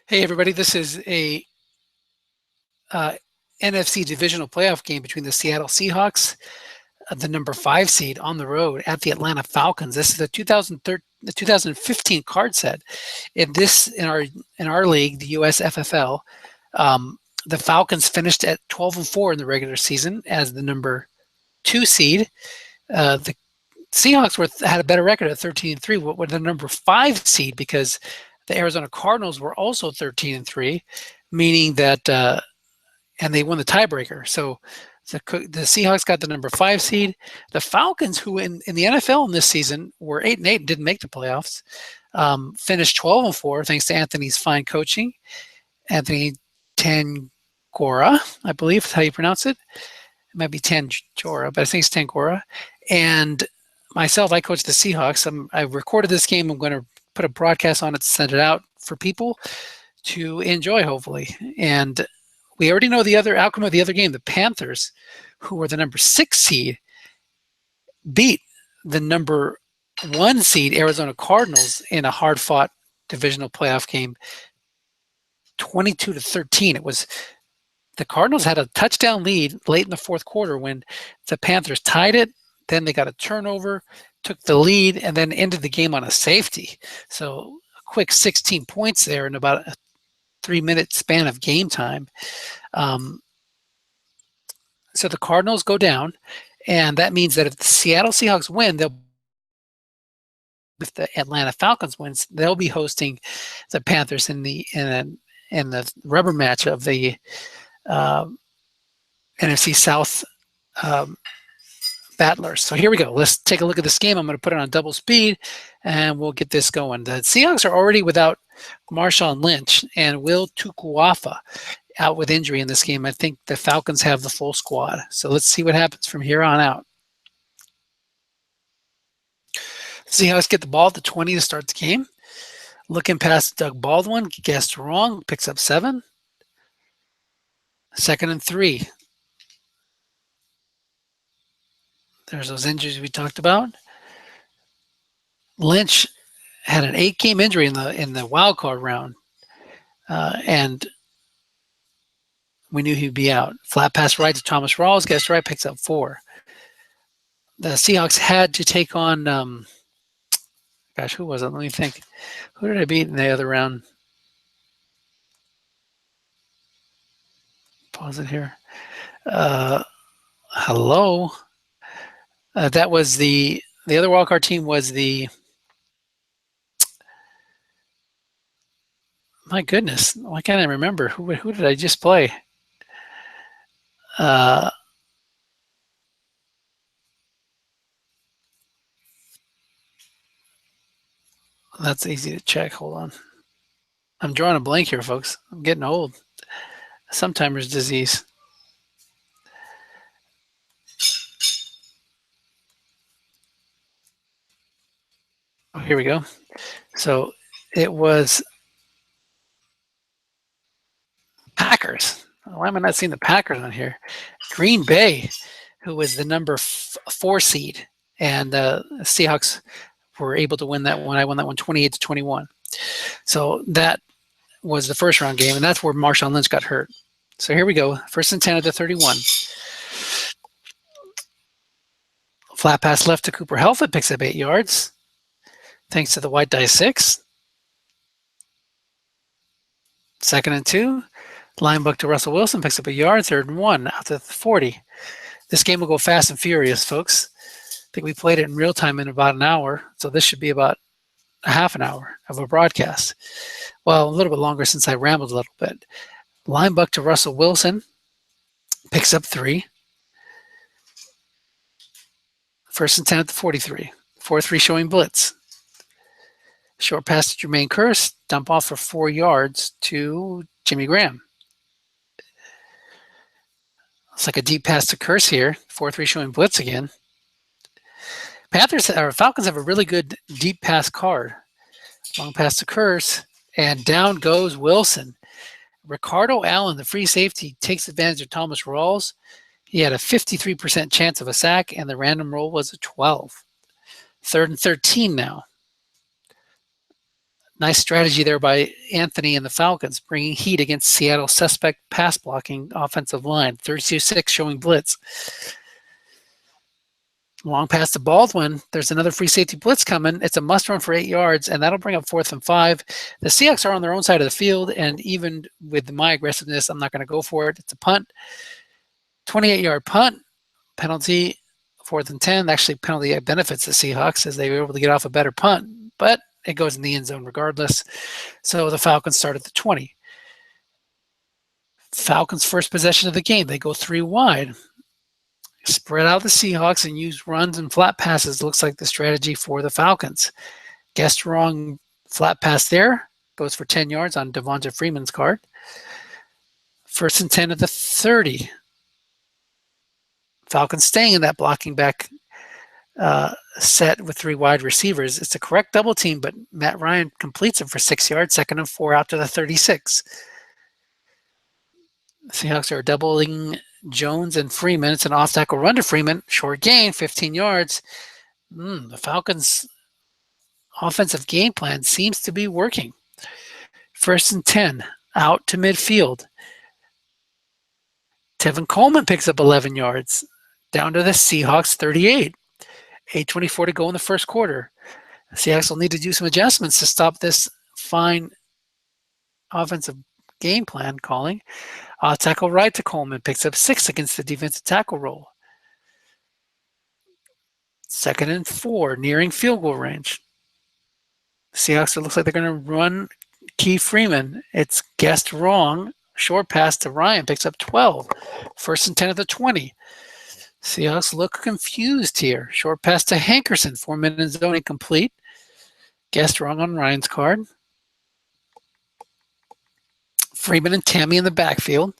Hey everybody, this is a uh, NFC Divisional playoff game between the Seattle Seahawks, the number 5 seed, on the road at the Atlanta Falcons. This is the 2015 card set. In our league, the USFFL, the Falcons finished at 12-4 in the regular season as the number 2 seed. The Seahawks had a better record at 13-3, were the number 5 seed because the Arizona Cardinals were also 13-3, meaning that and they won the tiebreaker. So the Seahawks got the number 5 seed. The Falcons, who in the NFL in this season were 8-8 and didn't make the playoffs, finished 12-4 thanks to Anthony's fine coaching. Anthony Tangora, I believe is how you pronounce it. It might be Tangora, but I think it's Tangora. And myself, I coach the Seahawks. I recorded this game. I'm going to put a broadcast on it to send it out for people to enjoy, hopefully. And we already know the other outcome of the other game. The Panthers, who were the number 6 seed, beat the number 1 seed Arizona Cardinals in a hard-fought divisional playoff game, 22-13. It was the Cardinals had a touchdown lead late in the fourth quarter when the Panthers tied it. Then they got a turnover, took the lead, and then ended the game on a safety. So a quick 16 points there in about a 3-minute span of game time. So the Cardinals go down, and that means that if the Seattle Seahawks win, if the Atlanta Falcons wins, they'll be hosting the Panthers in the rubber match of the NFC South battlers. So here we go. Let's take a look at this game. I'm going to put it on double speed, and we'll get this going. The Seahawks are already without Marshawn Lynch and Will Tukuafa out with injury in this game. I think the Falcons have the full squad. So let's see what happens from here on out. Seahawks get the ball at the 20 to start the game. Looking past Doug Baldwin, guessed wrong, picks up 7. 2nd and 3. There's those injuries we talked about. Lynch had an 8-game injury in the wild card round, and we knew he'd be out. Flat pass right to Thomas Rawls, guessed right, picks up 4. The Seahawks had to take on, gosh, who was it? Let me think. Who did I beat in the other round? Pause it here. Hello. That was the other wildcard team was the, my goodness, why can't I remember? Who did I just play? That's easy to check. Hold on. I'm drawing a blank here, folks. I'm getting old. Sometimers disease. Oh, here we go. So it was Packers. Why am I not seeing the Packers on here? Green Bay, who was the number 4 seed, and the Seahawks were able to win that one. I won that one 28-21. So that was the first round game, and that's where Marshawn Lynch got hurt. So here we go. 1st and 10 at the 31. Flat pass left to Cooper Helfet, picks up 8 yards. Thanks to the white die 6. 2nd and 2. Line buck to Russell Wilson, picks up a yard. 3rd and 1 out to the 40. This game will go fast and furious, folks. I think we played it in real time in about an hour, so this should be about a half an hour of a broadcast. Well, a little bit longer since I rambled a little bit. Line buck to Russell Wilson, picks up 3. 1st and 10 at the 43. 4-3 showing blitz. Short pass to Jermaine Kearse, dump off for 4 yards to Jimmy Graham. It's like a deep pass to Kearse here. 4-3 showing blitz again. Falcons have a really good deep pass card. Long pass to Kearse, and down goes Wilson. Ricardo Allen, the free safety, takes advantage of Thomas Rawls. He had a 53% chance of a sack, and the random roll was a 12. 3rd and 13 now. Nice strategy there by Anthony and the Falcons, bringing heat against Seattle's suspect pass blocking offensive line. 32-6 showing blitz. Long pass to Baldwin. There's another free safety blitz coming. It's a must run for 8 yards, and that'll bring up 4th and 5. The Seahawks are on their own side of the field, and even with my aggressiveness, I'm not going to go for it. It's a punt. 28-yard punt. Penalty, 4th and 10. Actually, penalty benefits the Seahawks as they were able to get off a better punt, but it goes in the end zone regardless. So the Falcons start at the 20. Falcons' first possession of the game. They go 3 wide. Spread out the Seahawks and use runs and flat passes. Looks like the strategy for the Falcons. Guessed wrong flat pass there. Goes for 10 yards on Devonta Freeman's card. 1st and 10 at the 30. Falcons staying in that blocking back set with 3 wide receivers. It's a correct double team, but Matt Ryan completes it for 6 yards. 2nd and 4 out to the 36. Seahawks are doubling Jones and Freeman. It's an off-tackle run to Freeman. Short gain, 15 yards. The Falcons' offensive game plan seems to be working. 1st and 10, out to midfield. Tevin Coleman picks up 11 yards. Down to the Seahawks 38. 8:24 to go in the first quarter. The Seahawks will need to do some adjustments to stop this fine offensive game plan calling. Tackle right to Coleman, picks up 6 against the defensive tackle role. 2nd and 4, nearing field goal range. Seahawks, it looks like they're going to run Keith Freeman. It's guessed wrong. Short pass to Ryan, picks up 12. 1st and 10 at the 20. Seahawks look confused here. Short pass to Hankerson, 4-minute zone incomplete. Guessed wrong on Ryan's card. Freeman and Tammy in the backfield.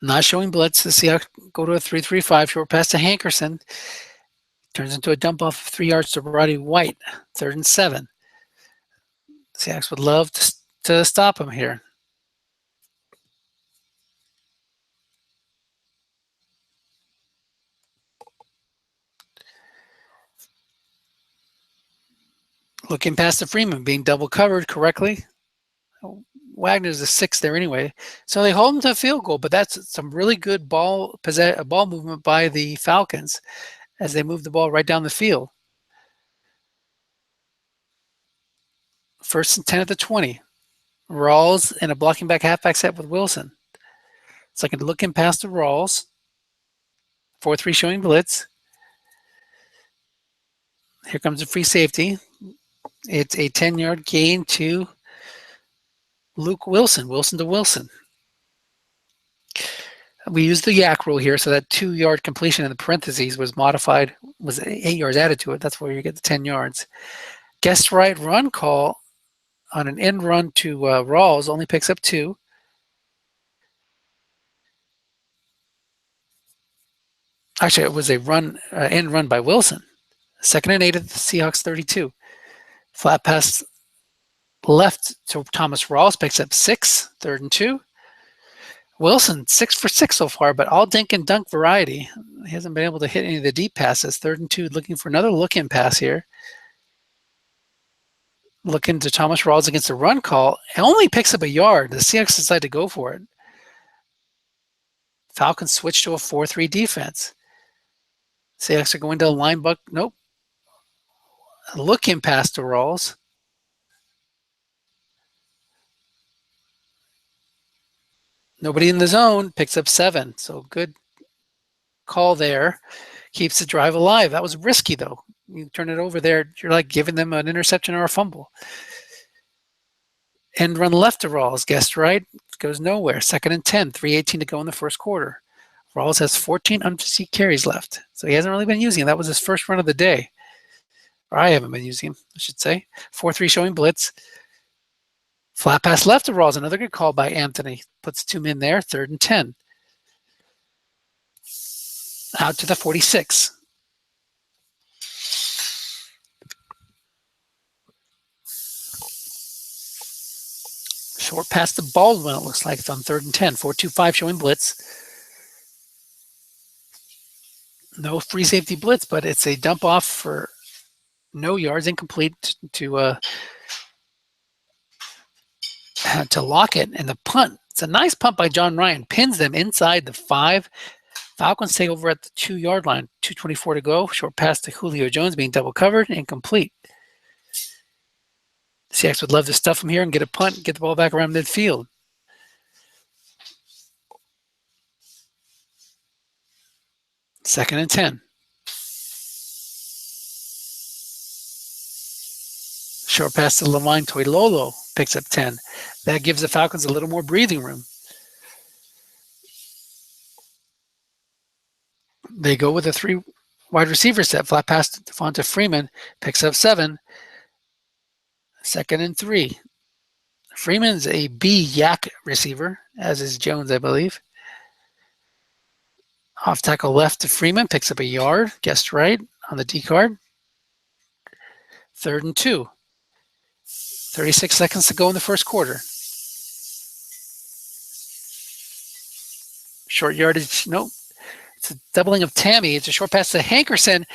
Not showing blitz. The Seahawks go to a 3-3-5. Short pass to Hankerson. Turns into a dump off of 3 yards to Roddy White. 3rd and 7. Seahawks would love to stop him here. Looking past the Freeman, being double covered correctly. Wagner's the 6th there anyway. So they hold him to a field goal, but that's some really good ball movement by the Falcons as they move the ball right down the field. 1st and 10 at the 20. Rawls in a blocking back halfback set with Wilson. Second looking past the Rawls. 4-3 showing blitz. Here comes a free safety. It's a 10-yard gain to Luke Wilson. Wilson to Wilson. We used the yak rule here, so that 2-yard completion in the parentheses was modified, was 8 yards added to it. That's where you get the 10 yards. Guessed right run call on an end run to Rawls only picks up 2. Actually, it was a end run by Wilson. 2nd and 8 at the Seahawks 32. Flat pass left to Thomas Rawls, picks up 6, 3rd and 2. Wilson, 6 for 6 so far, but all dink and dunk variety. He hasn't been able to hit any of the deep passes. 3rd and 2, looking for another look-in pass here. Looking to Thomas Rawls against a run call. It only picks up a yard. The Seahawks decide to go for it. Falcons switch to a 4-3 defense. Seahawks are going to a line buck. Nope. A look-in pass to Rawls. Nobody in the zone, picks up 7. So good call there. Keeps the drive alive. That was risky, though. You turn it over there, you're like giving them an interception or a fumble. End run left to Rawls. Guessed right. Goes nowhere. 2nd and 10. 3:18 to go in the first quarter. Rawls has 14 unreceived carries left. So he hasn't really been using it. That was his first run of the day. Or I haven't been using him, I should say. 4-3 showing blitz. Flat pass left to Rawls. Another good call by Anthony. Puts 2 men there. 3rd and 10. Out to the 46. Short pass to Baldwin, it looks like, it's on 3rd and 10. 4-2-5 showing blitz. No free safety blitz, but it's a dump off for no yards, incomplete to to lock it, and the punt. It's a nice punt by John Ryan. Pins them inside the 5. Falcons take over at the 2-yard line. 2:24 to go. Short pass to Julio Jones being double covered, incomplete. Seahawks would love to stuff him here and get a punt, get the ball back around midfield. Second and 10. Short pass to Lamine Toilolo picks up 10. That gives the Falcons a little more breathing room. They go with a 3 wide receiver set. Flat pass to Devonta Freeman picks up 7. Second and 3. Freeman's a B yak receiver, as is Jones, I believe. Off tackle left to Freeman, picks up a yard. Guessed right on the D card. Third and 2. 36 seconds to go in the first quarter. Short yardage, nope. It's a doubling of Tammy. It's a short pass to Hankerson,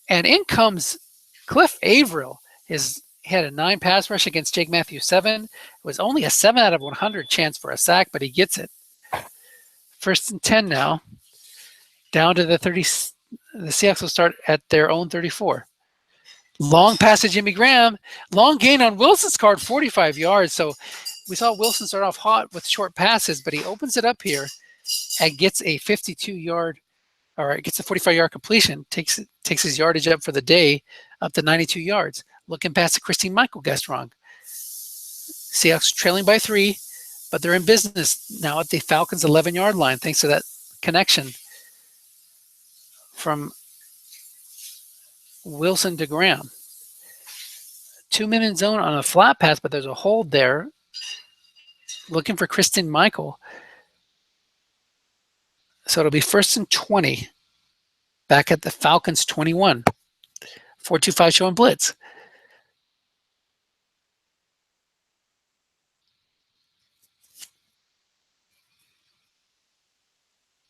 and in comes Cliff Averill. He had a 9 pass rush against Jake Matthews 7. It was only a 7 out of 100 chance for a sack, but he gets it. First and 10 now. Down to the 30. The Seahawks will start at their own 34. Long pass to Jimmy Graham. Long gain on Wilson's card, 45 yards. So we saw Wilson start off hot with short passes, but he opens it up here and gets a 52-yard, or gets a 45-yard completion, takes his yardage up for the day up to 92 yards. Looking past to Christine Michael, guessed wrong. Seahawks trailing by 3, but they're in business now at the Falcons' 11-yard line thanks to that connection from Wilson to Graham. 2-minute zone on a flat pass, but there's a hold there. Looking for Kristen Michael. So it'll be first and 20. Back at the Falcons 21. 4-2-5 showing blitz.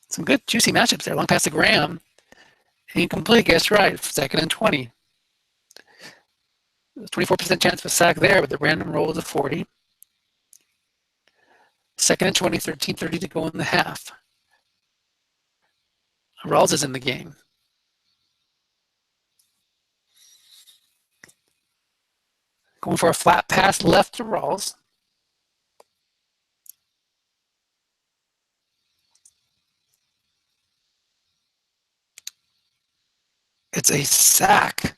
Some good juicy matchups there. Long pass to Graham. Incomplete, guess right. Second and 20. 24% chance of a sack there, but the random roll is a 40. Second and 20, 13:30 to go in the half. Rawls is in the game. Going for a flat pass left to Rawls. It's a sack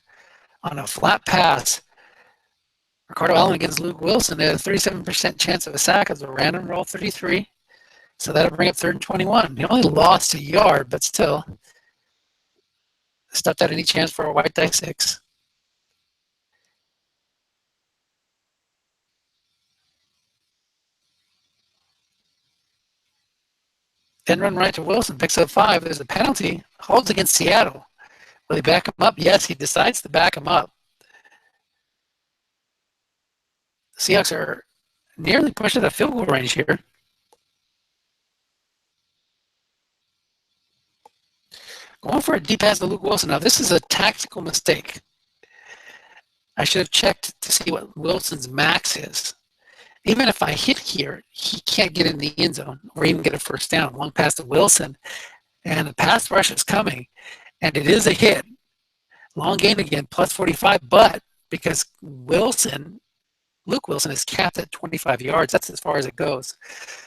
on a flat pass. Ricardo Allen against Luke Wilson. They had a 37% chance of a sack as a random roll, 33. So that'll bring up third and 21. He only lost a yard, but still stuffed out any chance for a white die 6. Then run right to Wilson, picks up 5. There's a penalty. Holds against Seattle. Will he back him up? Yes, he decides to back him up. The Seahawks are nearly pushed at the field goal range here. Going for a deep pass to Luke Wilson. Now, this is a tactical mistake. I should have checked to see what Wilson's max is. Even if I hit here, he can't get in the end zone or even get a first down. Long pass to Wilson, and the pass rush is coming, and it is a hit. Long gain again, plus 45, but because Luke Wilson is capped at 25 yards, that's as far as it goes.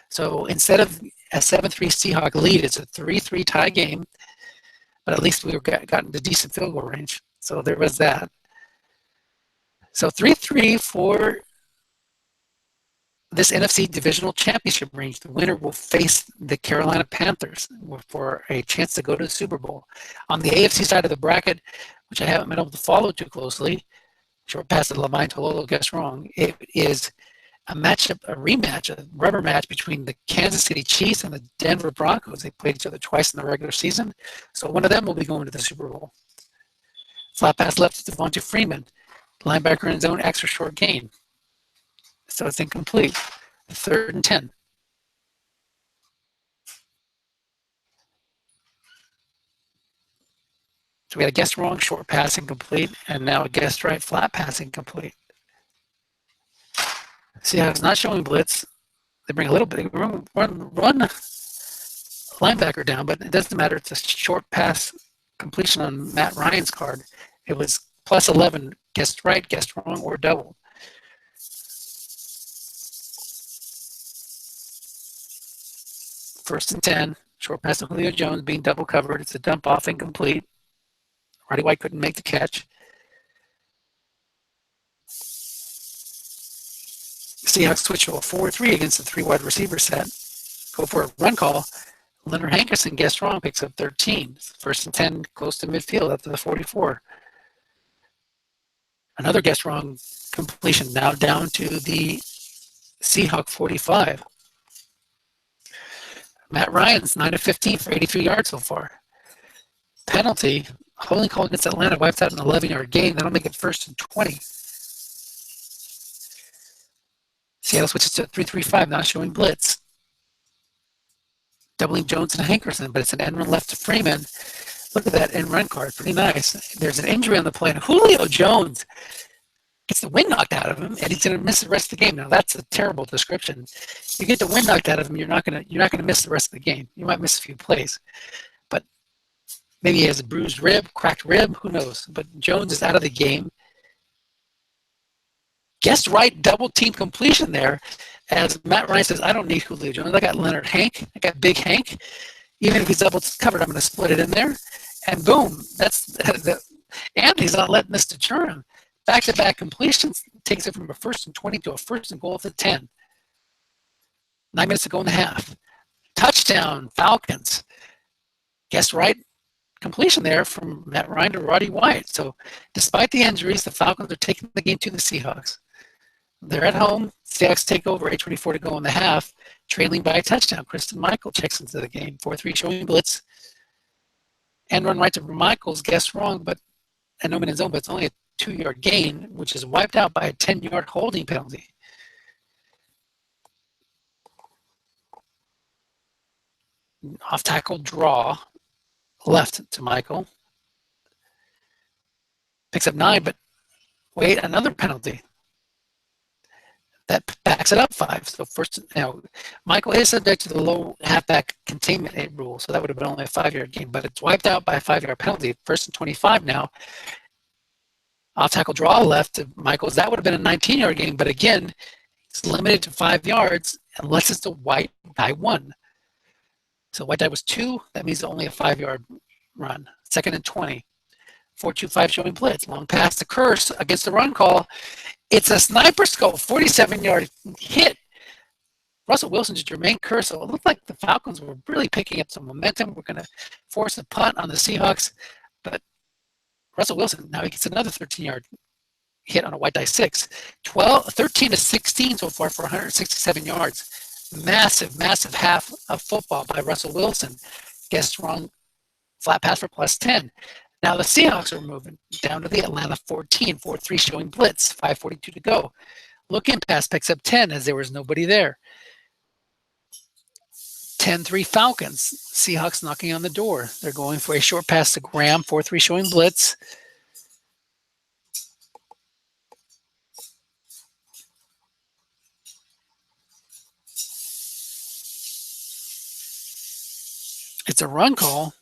So instead of a 7-3 Seahawk lead, it's a 3-3 tie game, but at least we were gotten to decent field goal range. So there was that. So 3-3 for this NFC Divisional Championship range. The winner will face the Carolina Panthers for a chance to go to the Super Bowl. On the AFC side of the bracket, which I haven't been able to follow too closely, short pass to Lamine Tololo, guess wrong. It is a matchup, a rematch, a rubber match between the Kansas City Chiefs and the Denver Broncos. They played each other twice in the regular season, so one of them will be going to the Super Bowl. Flat pass left to Devonta Freeman. Linebacker in zone, extra short gain. So it's incomplete. Third and 10. So we had a guessed wrong, short pass incomplete, and now a guessed right, flat pass incomplete. Seahawks not showing blitz. They bring a little bit, run linebacker down, but it doesn't matter. It's a short pass completion on Matt Ryan's card. It was plus 11, guessed right, guessed wrong, or double. First and 10, short pass to Julio Jones being double covered. It's a dump off, incomplete. Roddy White couldn't make the catch. Seahawks switch to a 4-3 against the 3 wide receiver set. Go for a run call. Leonard Hankerson guessed wrong, picks up 13. First and 10, close to midfield after the 44. Another guessed wrong completion, now down to the Seahawk 45. Matt Ryan's 9 of 15 for 83 yards so far. Penalty, holding call against Atlanta, wipes out an 11-yard gain. That'll make it first and 20. Seattle switches to 3-3-5, now showing blitz. Doubling Jones and Hankerson, but it's an end run left to Freeman. Look at that end run card, pretty nice. There's an injury on the play, and Julio Jones gets the wind knocked out of him, and he's going to miss the rest of the game. Now that's a terrible description. You get the wind knocked out of him, you're not going to miss the rest of the game. You might miss a few plays, but maybe he has a bruised rib, cracked rib, who knows? But Jones is out of the game. Guessed right, double team completion there. As Matt Ryan says, I don't need Julio Jones. I got Leonard Hank. I got Big Hank. Even if he's double covered, I'm going to split it in there. And boom, Anthony's not letting this deter him. Back-to-back completions takes it from a first and 20 to a first and goal at the 10. 9 minutes to go in the half. Touchdown, Falcons. Guessed right, completion there from Matt Ryan to Roddy White. So despite the injuries, the Falcons are taking the game to the Seahawks. They're at home. Seahawks take over, 8:24 to go in the half, trailing by a touchdown. Kristen Michael checks into the game. 4-3 showing blitz. And run right to Michaels, guessed wrong, but and no man in zone, but it's only a 2-yard gain, which is wiped out by a 10-yard holding penalty. Off tackle draw, left to Michael. Picks up 9, but wait, another penalty. That backs it up 5. So first, Michael is subject to the low halfback containment rule, so that would have been only a 5-yard gain, but it's wiped out by a 5-yard penalty. First and 25 now. Off tackle draw left to Michaels. That would have been a 19-yard gain, but again, it's limited to 5 yards unless it's a white die 1. So white die was 2. That means only a 5-yard run. Second and 20. 4-2-5 showing blitz. Long pass to Curse against the run call. It's a sniper scope, 47-yard hit. Russell Wilson to Jermaine Curse. So it looked like the Falcons were really picking up some momentum. We're going to force a punt on the Seahawks. But Russell Wilson, now he gets another 13-yard hit on a white die 6. 13 to 16 so far for 167 yards. Massive, massive half of football by Russell Wilson. Guessed wrong, flat pass for plus 10. Now the Seahawks are moving down to the Atlanta 14, 4-3 showing blitz, 5:42 to go. Look in pass picks up 10 as there was nobody there. 10-3 Falcons. Seahawks knocking on the door. They're going for a short pass to Graham, 4-3 showing blitz. It's a run call.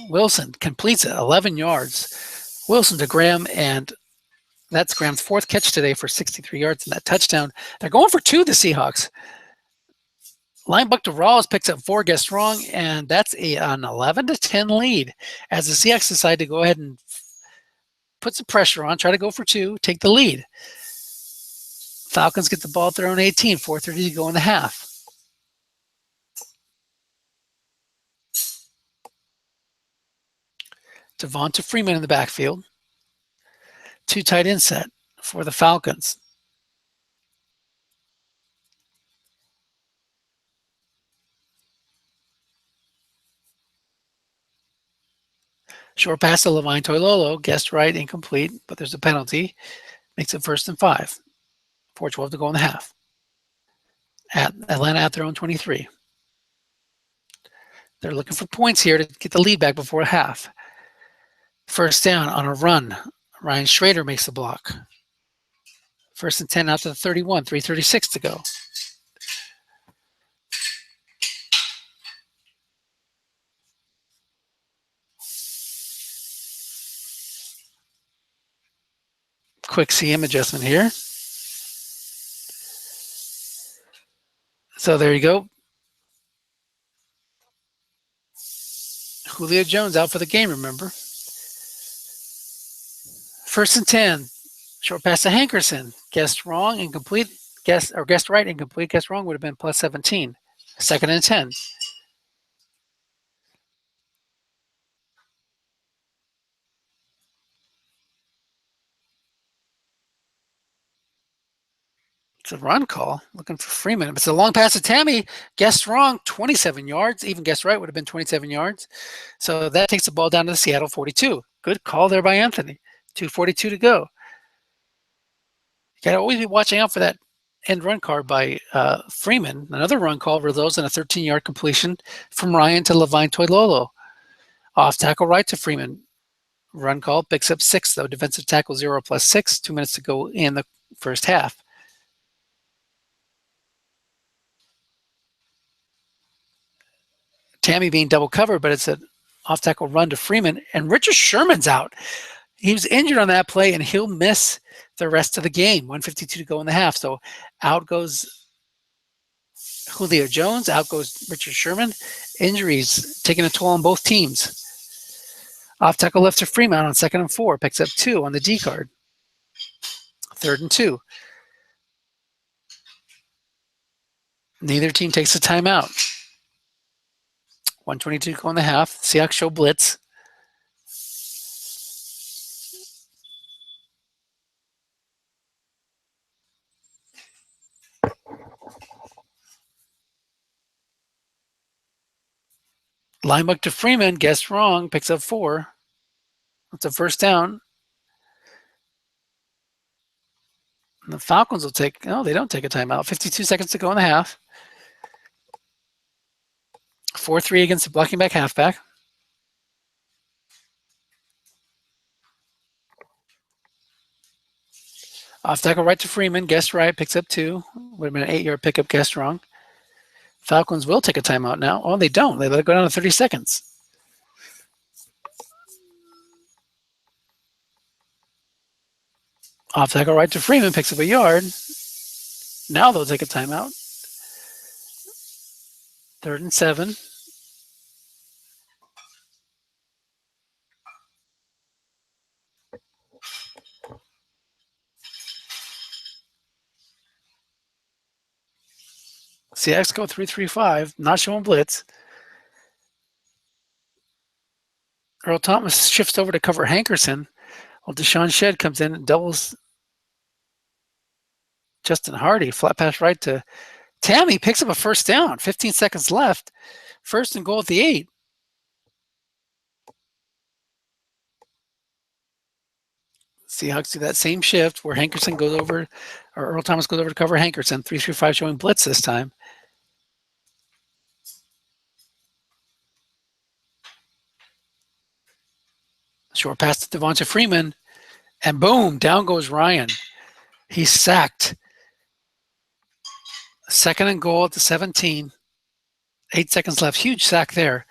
Wilson completes it, 11 yards. Wilson to Graham, and that's Graham's 4th catch today for 63 yards and that touchdown. They're going for 2, the Seahawks. Linebacker Rawls picks up 4, guessed wrong, and that's an 11-10 lead as the Seahawks decide to go ahead and put some pressure on, try to go for 2, take the lead. Falcons get the ball at their own 18, 4:30 to go in the half. Devonta Freeman in the backfield. 2 tight end set for the Falcons. Short pass to Levine Toilolo, guessed right, incomplete, but there's a penalty. Makes it 1st and 5. 4:12 to go in the half. At Atlanta at their own 23. They're looking for points here to get the lead back before half. First down on a run. Ryan Schrader makes the block. 1st and 10 out to the 31, 3:36 to go. quick CM adjustment here. So there you go. Julio Jones out for the game, remember. 1st and 10. Short pass to Hankerson. Guessed wrong, incomplete. Guessed right, incomplete. Guessed wrong would have been plus 17. 2nd and 10. It's a run call. Looking for Freeman. It's a long pass to Tammy. Guessed wrong, 27 yards. Even guessed right would have been 27 yards. So that takes the ball down to the Seattle 42. Good call there by Anthony. 2:42 to go. You got to always be watching out for that end run card by Freeman. Another run call results in a 13-yard completion from Ryan to Levine Toilolo. Off tackle right to Freeman. Run call picks up 6, though. Defensive tackle 0 plus 6. 2 minutes to go in the first half. Tammy being double covered, but it's an off tackle run to Freeman, and Richard Sherman's out. He was injured on that play, and he'll miss the rest of the game. 1:52 to go in the half. So out goes Julio Jones, out goes Richard Sherman. Injuries taking a toll on both teams. Off tackle left to Freeman on 2nd and 4, picks up 2 on the D card. 3rd and 2. Neither team takes a timeout. 1:22 to go in the half. Seahawks show blitz. Linebacker to Freeman, guessed wrong, picks up 4. That's a 1st down. And the Falcons will take, no, they don't take a timeout. 52 seconds to go in the half. 4-3 against the blocking back halfback. Off tackle right to Freeman, guessed right, picks up 2. Would have been an 8-yard pickup, guessed wrong. Falcons will take a timeout now. Oh, they don't. They let it go down to 30 seconds. Off tackle right to Freeman, picks up a yard. Now they'll take a timeout. 3rd and 7. Seahawks go 3-3-5, not showing blitz. Earl Thomas shifts over to cover Hankerson, while Deshaun Shedd comes in and doubles Justin Hardy. Flat pass right to Tammy, picks up a 1st down. 15 seconds left. 1st and goal at the 8. Seahawks do that same shift where Hankerson goes over, or Earl Thomas goes over to cover Hankerson. 3-3-5 showing blitz this time. Short pass to Devonta Freeman, and boom, down goes Ryan. He's sacked. 2nd and goal at the 17. 8 seconds left. Huge sack there.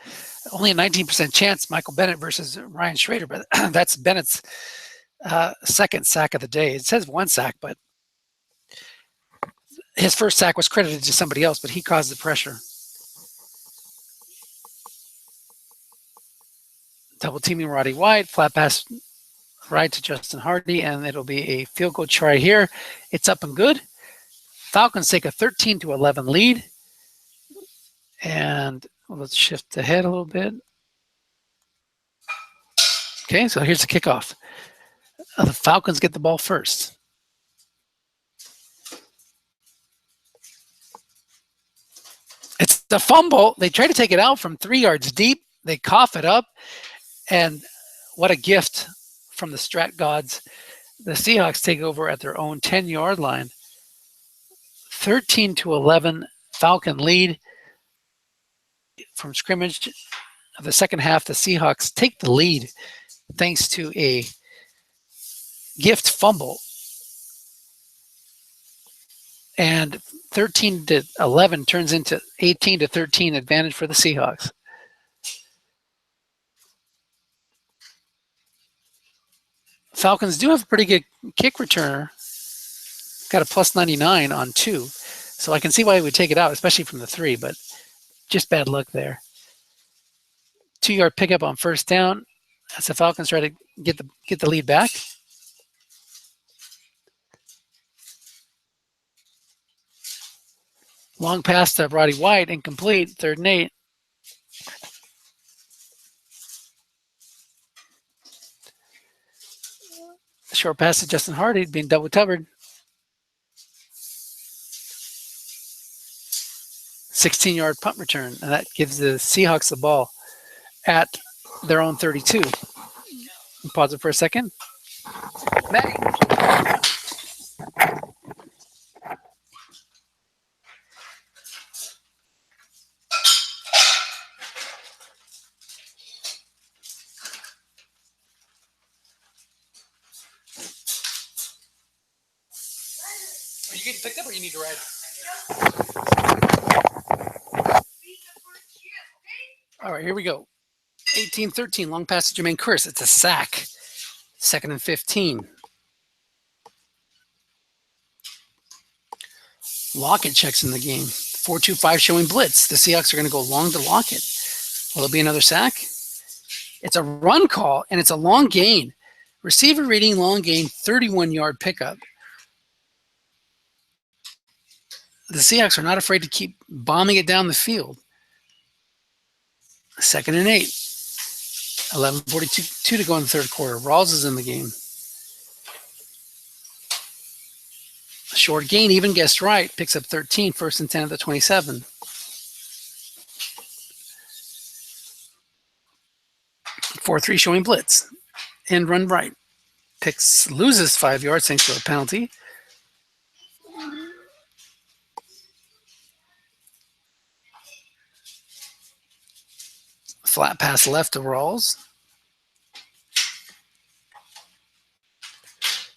Only a 19% chance, Michael Bennett versus Ryan Schrader, but that's Bennett's 2nd sack of the day. It says 1 sack, but his 1st sack was credited to somebody else, but he caused the pressure. Double teaming Roddy White, flat pass right to Justin Hardy, and it'll be a field goal try here. It's up and good. Falcons take a 13-11 lead. And let's shift ahead a little bit. Okay, so here's the kickoff. The Falcons get the ball first. It's the fumble. They try to take it out from 3 yards deep. They cough it up. And what a gift from the Strat gods. The Seahawks take over at their own 10-yard line. 13-11 Falcon lead. From scrimmage of the second half, the Seahawks take the lead thanks to a gift fumble. And 13-11 turns into 18-13 advantage for the Falcons do have a pretty good kick returner. Got a plus 99 on 2. So I can see why he would take it out, especially from the 3, but just bad luck there. 2-yard pickup on first down as the Falcons try to get the lead back. Long pass to Roddy White, incomplete, 3rd and 8. Short pass to Justin Hardy, being double covered. 16-yard punt return, and that gives the Seahawks the ball at their own 32. Pause it for a second. Maddie. Are you getting picked up or you need to ride? All right, here we go. 18-13, long pass to Jermaine Kearse. It's a sack. 2nd and 15. Lockett checks in the game. 4-2-5 showing blitz. The Seahawks are going to go long to Lockett. Will it be another sack? It's a run call, and it's a long gain. Receiver reading long gain, 31-yard pickup. The Seahawks are not afraid to keep bombing it down the field. 2nd and 8. 11:42 to go in the 3rd quarter. Rawls is in the game. Short gain, even guessed right. Picks up 13, 1st and 10 at the 27. 4-3 showing blitz. End run right. Loses 5 yards thanks to a penalty. Flat pass left to Rawls.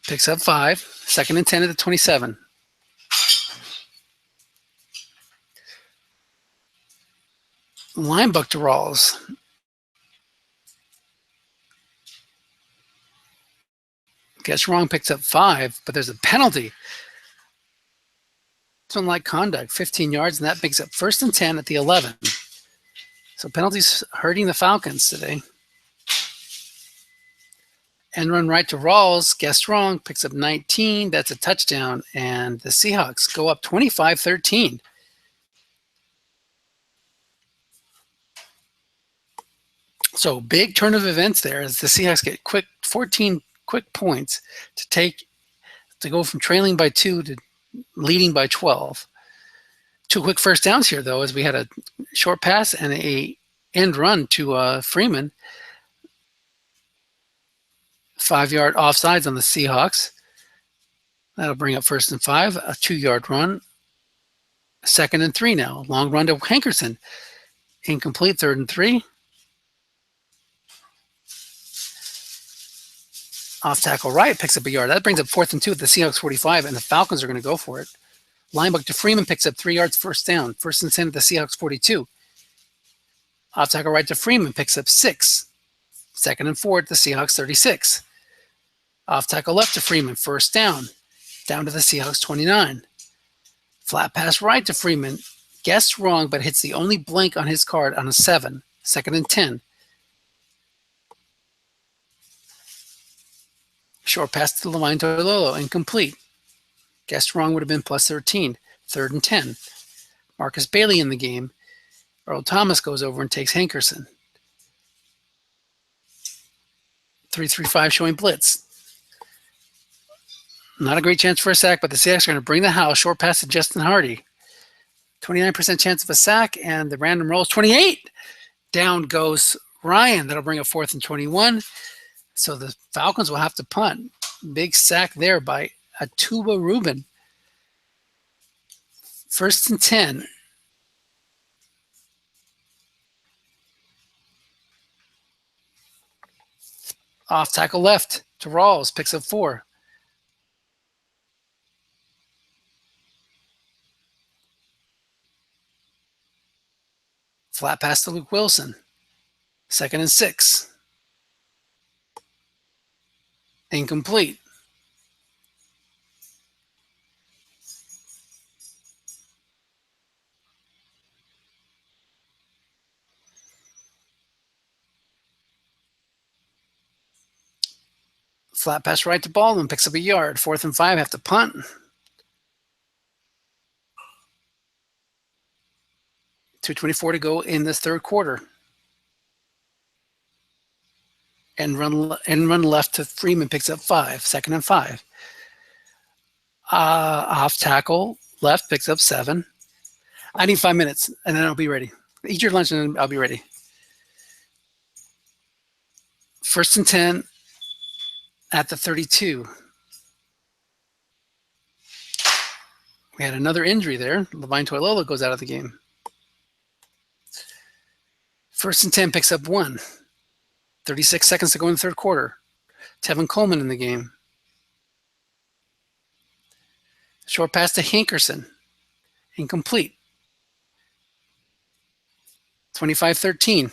Picks up 5. 2nd and 10 at the 27. Linebuck to Rawls. Gets wrong, picks up 5, but there's a penalty. It's unlike conduct, 15 yards, and that makes up 1st and 10 at the 11. So penalties hurting the Falcons today. End run right to Rawls, guessed wrong, picks up 19. That's a touchdown, and the Seahawks go up 25-13. So big turn of events there as the Seahawks get 14 quick points to go from trailing by 2 to leading by 12. 2 quick first downs here, though, as we had a short pass and a end run to Freeman. 5-yard offsides on the Seahawks. That'll bring up 1st and 5. A 2-yard run. 2nd and 3 now. Long run to Hankerson. Incomplete, 3rd and 3. Off tackle right, picks up a yard. That brings up 4th and 2 at the Seahawks 45, and the Falcons are going to go for it. Linebacker to Freeman picks up 3 yards, 1st down. 1st and 10 at the Seahawks 42. Off tackle right to Freeman picks up 6. 2nd and 4 at the Seahawks 36. Off tackle left to Freeman, 1st down. Down to the Seahawks 29. Flat pass right to Freeman. Guessed wrong, but hits the only blank on his card on a 7. 2nd and 10. Short pass to Lamine Toilolo, incomplete. Guessed wrong would have been plus 13. 3rd and 10. Marcus Bailey in the game. Earl Thomas goes over and takes Hankerson. 3-3-5 showing blitz. Not a great chance for a sack, but the Seahawks are going to bring the house. Short pass to Justin Hardy. 29% chance of a sack, and the random roll is 28. Down goes Ryan. That'll bring up 4th and 21. So the Falcons will have to punt. Big sack there by Atuba Rubin. 1st and 10. Off tackle left to Rawls. Picks up 4. Flat pass to Luke Wilson. 2nd and 6. Incomplete. Flat pass right to Baldwin, picks up a yard. 4th and 5, have to punt. 2:24 to go in this third quarter. And run left to Freeman, picks up 5. 2nd and 5. Off tackle left, picks up 7. I need 5 minutes, and then I'll be ready. Eat your lunch, and then I'll be ready. 1st and 10 at the 32. We had another injury there. Levine Toilolo goes out of the game. 1st and 10 picks up 1. 36 seconds to go in the third quarter. Tevin Coleman in the game. Short pass to Hankerson. Incomplete. 25-13.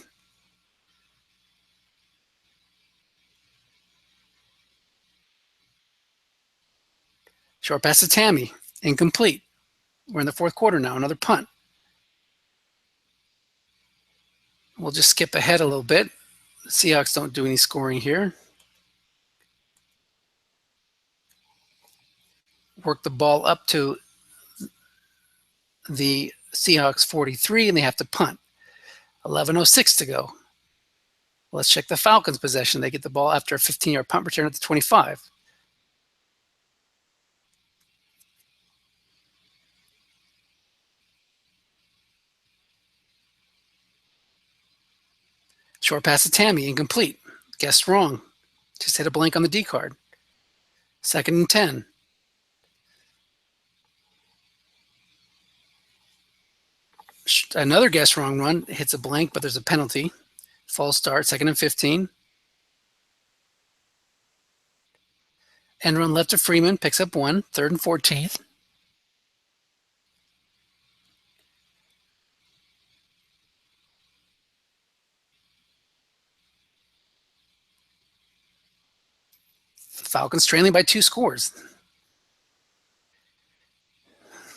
Short pass to Tammy. Incomplete. We're in the fourth quarter now. Another punt. We'll just skip ahead a little bit. The Seahawks don't do any scoring here. Work the ball up to the Seahawks 43, and they have to punt. 11:06 to go. Let's check the Falcons' possession. They get the ball after a 15-yard punt return at the 25. Short pass to Tammy, incomplete. Guessed wrong. Just hit a blank on the D card. 2nd and 10. Another guess wrong run. Hits a blank, but there's a penalty. False start. 2nd and 15. End run left to Freeman. Picks up 1. 3rd and 14. Falcons trailing by 2 scores.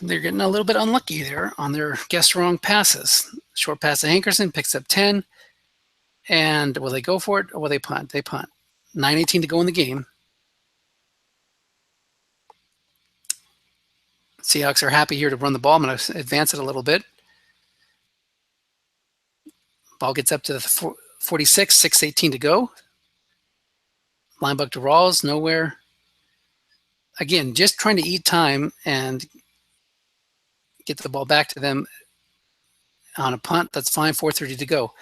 They're getting a little bit unlucky there on their guess wrong passes. Short pass to Hankerson, picks up 10. And will they go for it or will they punt? They punt. 9:18 to go in the game. Seahawks are happy here to run the ball. I'm going to advance it a little bit. Ball gets up to the 46, 6:18 to go. Linebacker to Rawls, nowhere. Again, just trying to eat time and get the ball back to them on a punt. That's fine. 4:30 to go.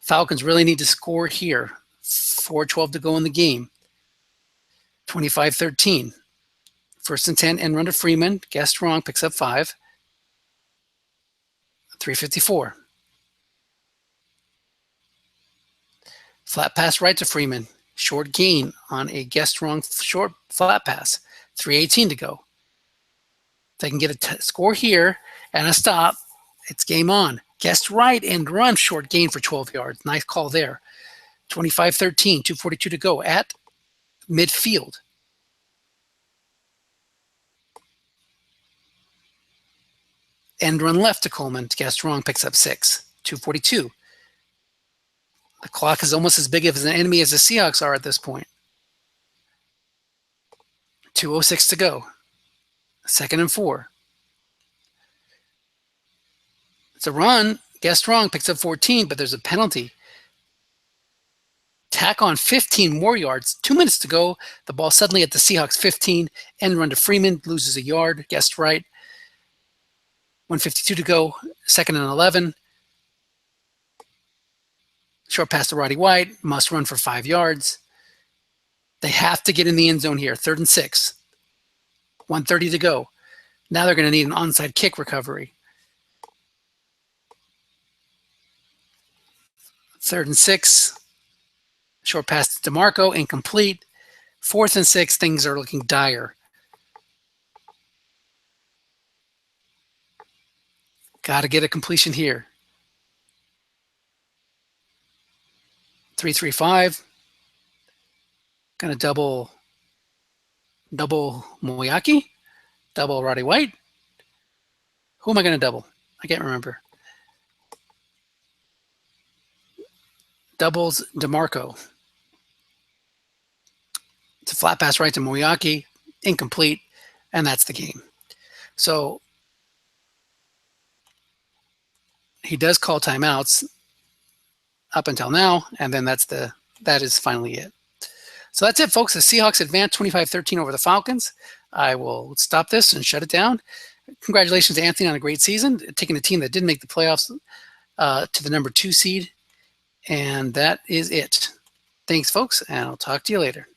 Falcons really need to score here. 4:12 to go in the game. 25-13. 1st and 10 and run to Freeman. Guessed wrong. Picks up 5. 3:54. Flat pass right to Freeman. Short gain on a guessed wrong short flat pass. 3:18 to go. If they can get a score here and a stop, it's game on. Guessed right and run, short gain for 12 yards. Nice call there. 25-13, 2:42 to go at midfield. End run left to Coleman. Guessed wrong, picks up 6. 2:42. The clock is almost as big of an enemy as the Seahawks are at this point. 2:06 to go. 2nd and 4. It's a run. Guessed wrong. Picks up 14, but there's a penalty. Tack on 15 more yards. 2 minutes to go. The ball suddenly at the Seahawks 15. End run to Freeman. Loses a yard. Guessed right. 1:52 to go. 2nd and 11. Short pass to Roddy White. Must run for 5 yards. They have to get in the end zone here. 3rd and 6. 1:30 to go. Now they're going to need an onside kick recovery. 3rd and 6. Short pass to DeMarco. Incomplete. 4th and 6. Things are looking dire. Got to get a completion here. 3-3-5. Going to double double Moyaki, double Roddy White. Who am I going to double? I can't remember. Doubles DeMarco. It's a flat pass right to Moyaki, incomplete, and that's the game. So he does call timeouts up until now, and then that is finally it. So that's it, folks. The Seahawks advanced 25-13 over the Falcons. I will stop this and shut it down. Congratulations to Anthony on a great season, taking a team that didn't make the playoffs to the number 2 seed. And that is it. Thanks, folks, and I'll talk to you later.